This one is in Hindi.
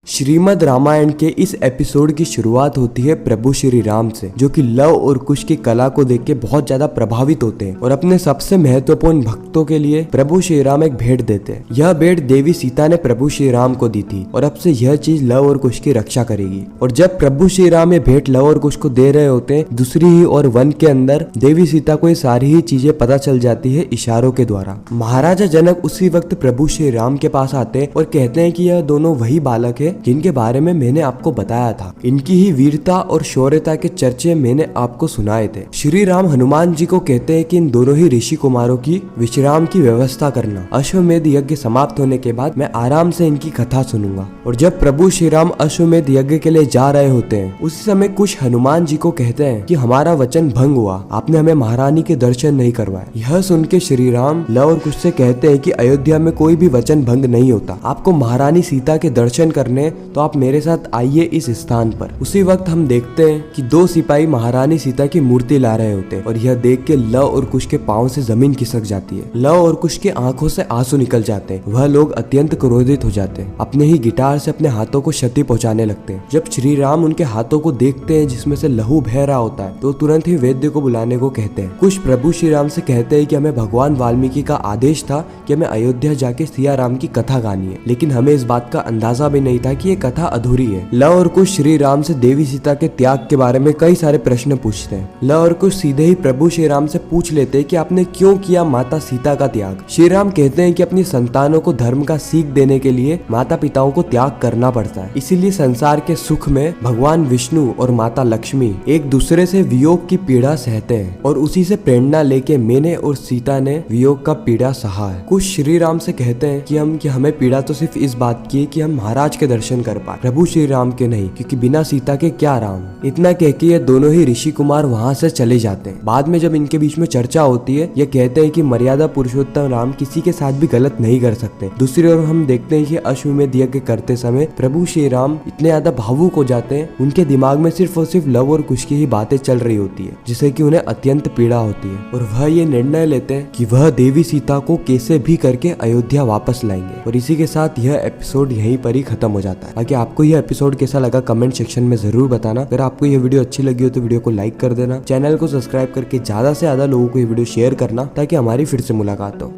श्रीमद् रामायण के इस एपिसोड की शुरुआत होती है प्रभु श्री राम से, जो कि लव और कुश की कला को देख के बहुत ज्यादा प्रभावित होते हैं और अपने सबसे महत्वपूर्ण भक्तों के लिए प्रभु श्री राम एक भेंट देते हैं। यह भेंट देवी सीता ने प्रभु श्री राम को दी थी और अब से यह चीज लव और कुश की रक्षा करेगी। और जब प्रभु श्री राम ये भेंट लव और कुश को दे रहे होते हैं, दूसरी ही और वन के अंदर देवी सीता को ये सारी ही चीजें पता चल जाती है इशारों के द्वारा। महाराजा जनक उसी वक्त प्रभु श्री राम के पास आते हैं और कहते हैं कि यह दोनों वही बालक है जिनके बारे में मैंने आपको बताया था। इनकी ही वीरता और शौर्यता के चर्चे मैंने आपको सुनाए थे। श्री राम हनुमान जी को कहते हैं कि इन दोनों ही ऋषि कुमारों की विश्राम की व्यवस्था करना। अश्वमेध यज्ञ समाप्त होने के बाद मैं आराम से इनकी कथा सुनूंगा। और जब प्रभु श्री राम अश्वमेध यज्ञ के लिए जा रहे होते हैं, उसी समय कुछ हनुमान जी को कहते हैं कि हमारा वचन भंग हुआ, आपने हमें महारानी के दर्शन नहीं करवाए। यह सुन के श्री राम लव और कुश से कहते हैं कि अयोध्या में कोई भी वचन भंग नहीं होता, आपको महारानी सीता के दर्शन करने तो आप मेरे साथ आइए इस स्थान पर। उसी वक्त हम देखते हैं कि दो सिपाही महारानी सीता की मूर्ति ला रहे होते हैं और यह देख के लव और कुश के पांव से जमीन खिसक जाती है। लव और कुश की आंखों से आंसू निकल जाते हैं। वह लोग अत्यंत क्रोधित हो जाते हैं, अपने ही गिटार से अपने हाथों को क्षति पहुंचाने लगते हैं। जब श्री राम उनके हाथों को देखते हैं जिसमें से लहू बह रहा होता है, तो तुरंत ही वैद्य को बुलाने को कहते हैं। कुश प्रभु श्री राम से कहते हैं कि हमें भगवान वाल्मीकि का आदेश था कि हमें अयोध्या जाके सिया राम की कथा गानी है, लेकिन हमें इस बात का अंदाजा भी नहीं था कि ये कथा अधूरी है। लव और कुश श्री राम से देवी सीता के त्याग के बारे में कई सारे प्रश्न पूछते हैं। लव और कुश सीधे ही प्रभु श्री राम से पूछ लेते हैं कि आपने क्यों किया माता सीता का त्याग। श्री राम कहते हैं कि अपनी संतानों को धर्म का सीख देने के लिए माता पिताओं को त्याग करना पड़ता है, इसीलिए संसार के सुख में भगवान विष्णु और माता लक्ष्मी एक दूसरे से वियोग की पीड़ा सहते हैं और उसी से प्रेरणा लेके मैंने और सीता ने वियोग का पीड़ा सहा है। कुश श्री राम से कहते हैं कि हमें पीड़ा तो सिर्फ इस बात की है कि हम महाराज के दर्शन कर पाए, प्रभु श्री राम के नहीं, क्योंकि बिना सीता के क्या राम। इतना कह के ये दोनों ही ऋषि कुमार वहाँ से चले जाते हैं। बाद में जब इनके बीच में चर्चा होती है, ये कहते हैं कि मर्यादा पुरुषोत्तम राम किसी के साथ भी गलत नहीं कर सकते। दूसरी ओर हम देखते हैं कि अश्वमेध यज्ञ करते समय प्रभु श्री राम इतने ज्यादा भावुक हो जाते हैं, उनके दिमाग में सिर्फ और सिर्फ लव और कुश की ही बातें चल रही होती है, जिससे कि उन्हें अत्यंत पीड़ा होती है और वह ये निर्णय लेते हैं कि वह देवी सीता को कैसे भी करके अयोध्या वापस लाएंगे। और इसी के साथ यह एपिसोड यहीं पर ही खत्म हो जाता है। बाकी आपको यह एपिसोड कैसा लगा कमेंट सेक्शन में जरूर बताना। अगर आपको यह वीडियो अच्छी लगी हो तो वीडियो को लाइक कर देना, चैनल को सब्सक्राइब करके ज्यादा से ज्यादा लोगों को ये वीडियो शेयर करना ताकि हमारी फिर से मुलाकात हो।